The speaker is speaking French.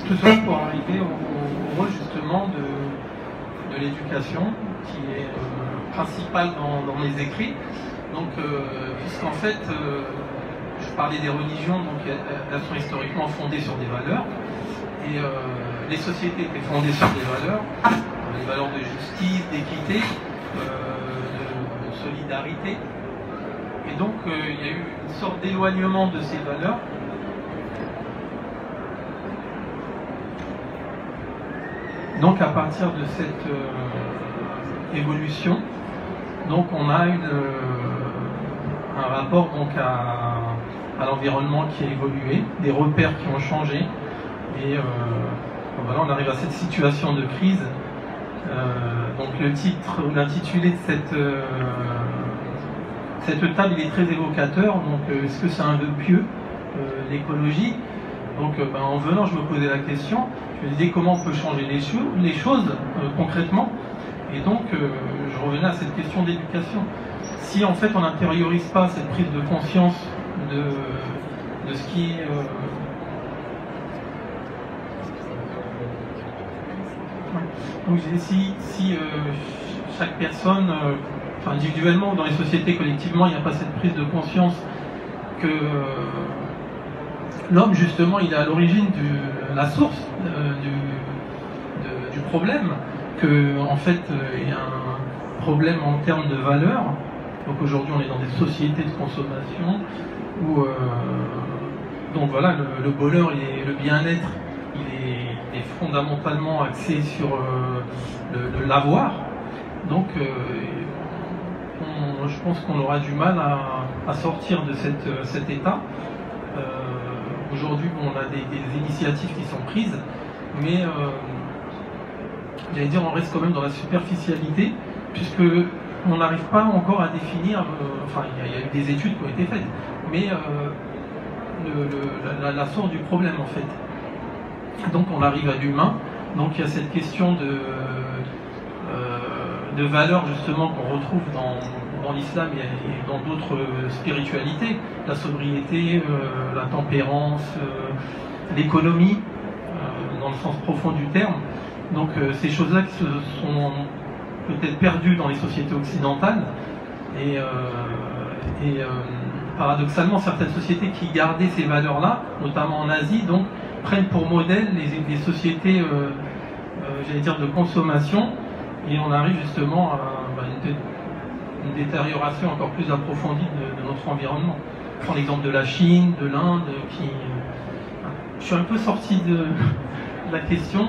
tout ça pour arriver au rôle justement de l'éducation, qui est principal dans mes écrits. Donc, puisqu'en fait, je parlais des religions, donc elles sont historiquement fondées sur des valeurs, et les sociétés étaient fondées sur des valeurs de justice, d'équité, de solidarité. Et donc, il y a eu une sorte d'éloignement de ces valeurs. Donc, à partir de cette évolution, donc on a un rapport donc à l'environnement qui a évolué, des repères qui ont changé, et voilà, on arrive à cette situation de crise. Donc le titre ou l'intitulé de cette table, il est très évocateur. Donc est-ce que c'est un vœu pieux, l'écologie? Donc en venant, je me posais la question, je me disais comment on peut changer les choses concrètement. Et donc je revenais à cette question d'éducation. Si en fait on n'intériorise pas cette prise de conscience de ce qui est donc si chaque personne, enfin, individuellement ou dans les sociétés collectivement, il n'y a pas cette prise de conscience que l'homme justement il est à l'origine de la source du problème, que en fait il y a un problème en termes de valeur. Donc aujourd'hui on est dans des sociétés de consommation où donc voilà, le bonheur et le bien-être il est fondamentalement axé sur le l'avoir. Donc je pense qu'on aura du mal à sortir de cet état. Aujourd'hui on a des initiatives qui sont prises, mais j'allais dire on reste quand même dans la superficialité, puisque on n'arrive pas encore à définir, enfin il y a eu des études qui ont été faites, mais la source du problème en fait. Donc on arrive à l'humain, donc il y a cette question de valeur justement qu'on retrouve dans l'islam et dans d'autres spiritualités, la sobriété, la tempérance, l'économie, dans le sens profond du terme. Donc ces choses-là qui se sont peut-être perdues dans les sociétés occidentales, et paradoxalement certaines sociétés qui gardaient ces valeurs-là, notamment en Asie, donc prennent pour modèle les sociétés j'allais dire de consommation, et on arrive justement à une détérioration encore plus approfondie de notre environnement. Je prends l'exemple de la Chine, de l'Inde, qui... Je suis un peu sorti de la question.